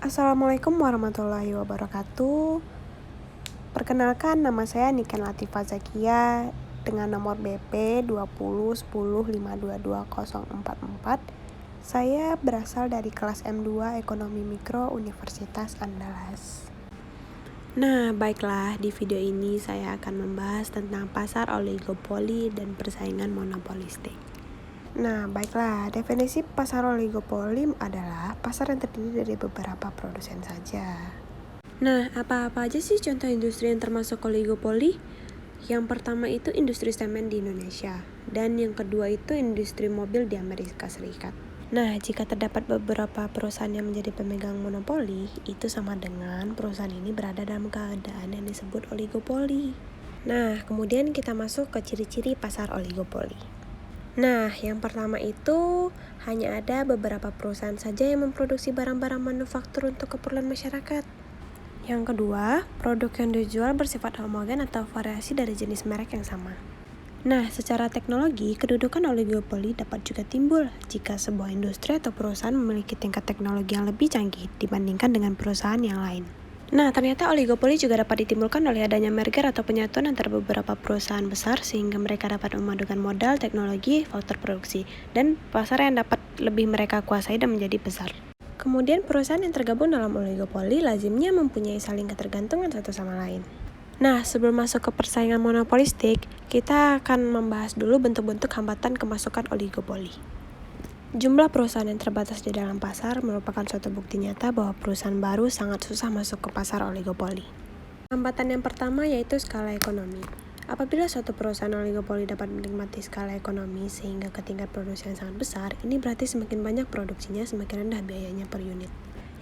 Assalamualaikum warahmatullahi wabarakatuh. Perkenalkan, nama saya Niken Latifah Zakia dengan nomor BP 201010522044. Saya berasal dari kelas M2 Ekonomi Mikro Universitas Andalas. Nah, baiklah, di video ini saya akan membahas tentang pasar oligopoli dan persaingan monopolistik. Nah, baiklah, definisi pasar oligopoli adalah pasar yang terdiri dari beberapa produsen saja. Nah, apa-apa aja sih contoh industri yang termasuk oligopoli? Yang pertama itu industri semen di Indonesia, dan yang kedua itu industri mobil di Amerika Serikat. Nah, jika terdapat beberapa perusahaan yang menjadi pemegang monopoli, itu sama dengan perusahaan ini berada dalam keadaan yang disebut oligopoli. Nah, kemudian kita masuk ke ciri-ciri pasar oligopoli. Nah, yang pertama itu hanya ada beberapa perusahaan saja yang memproduksi barang-barang manufaktur untuk keperluan masyarakat. Yang kedua, produk yang dijual bersifat homogen atau variasi dari jenis merek yang sama. Nah, secara teknologi, kedudukan oligopoli dapat juga timbul jika sebuah industri atau perusahaan memiliki tingkat teknologi yang lebih canggih dibandingkan dengan perusahaan yang lain. Nah, ternyata oligopoli juga dapat ditimbulkan oleh adanya merger atau penyatuan antara beberapa perusahaan besar sehingga mereka dapat memadukan modal, teknologi, faktor produksi, dan pasar yang dapat lebih mereka kuasai dan menjadi besar. Kemudian perusahaan yang tergabung dalam oligopoli lazimnya mempunyai saling ketergantungan satu sama lain. Nah, sebelum masuk ke persaingan monopolistik, kita akan membahas dulu bentuk-bentuk hambatan kemasukan oligopoli. Jumlah perusahaan yang terbatas di dalam pasar merupakan suatu bukti nyata bahwa perusahaan baru sangat susah masuk ke pasar oligopoli. Hambatan yang pertama yaitu skala ekonomi. Apabila suatu perusahaan oligopoli dapat menikmati skala ekonomi sehingga ke tingkat produksi yang sangat besar, ini berarti semakin banyak produksinya, semakin rendah biayanya per unit.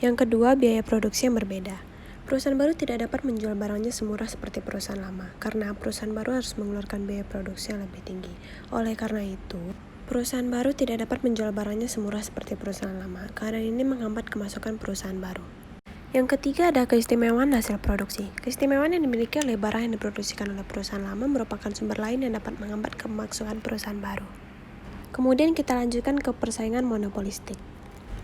Yang kedua, biaya produksi yang berbeda. Perusahaan baru tidak dapat menjual barangnya semurah seperti perusahaan lama, karena perusahaan baru harus mengeluarkan biaya produksi yang lebih tinggi. Oleh karena itu, perusahaan baru tidak dapat menjual barangnya semurah seperti perusahaan lama, karena ini menghambat kemasukan perusahaan baru. Yang ketiga ada keistimewaan hasil produksi. Keistimewaan yang dimiliki oleh barang yang diproduksikan oleh perusahaan lama merupakan sumber lain yang dapat menghambat kemasukan perusahaan baru. Kemudian kita lanjutkan ke persaingan monopolistik.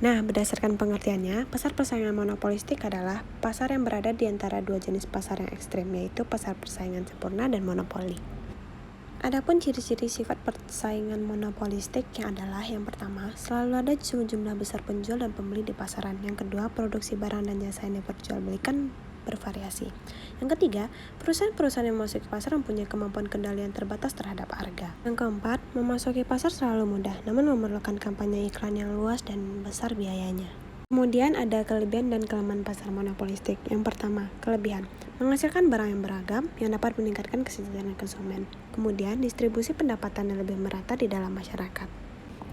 Nah, berdasarkan pengertiannya, pasar persaingan monopolistik adalah pasar yang berada di antara dua jenis pasar yang ekstrem, yaitu pasar persaingan sempurna dan monopoli. Adapun ciri-ciri sifat persaingan monopolistik yang adalah yang pertama, selalu ada jumlah besar penjual dan pembeli di pasaran. Yang kedua, produksi barang dan jasa yang diperjualbelikan bervariasi. Yang ketiga, perusahaan-perusahaan yang memasuki pasar mempunyai kemampuan kendalian terbatas terhadap harga. Yang keempat, memasuki pasar selalu mudah, namun memerlukan kampanye iklan yang luas dan besar biayanya. Kemudian ada kelebihan dan kelemahan pasar monopolistik. Yang pertama, kelebihan. Menghasilkan barang yang beragam yang dapat meningkatkan kesejahteraan konsumen. Kemudian, distribusi pendapatan yang lebih merata di dalam masyarakat.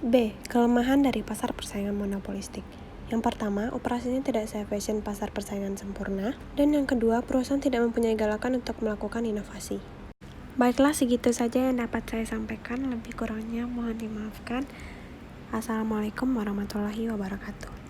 B. Kelemahan dari pasar persaingan monopolistik. Yang pertama, operasinya tidak se-efisien pasar persaingan sempurna. Dan yang kedua, perusahaan tidak mempunyai galakan untuk melakukan inovasi. Baiklah, segitu saja yang dapat saya sampaikan. Lebih kurangnya mohon dimaafkan. Assalamualaikum warahmatullahi wabarakatuh.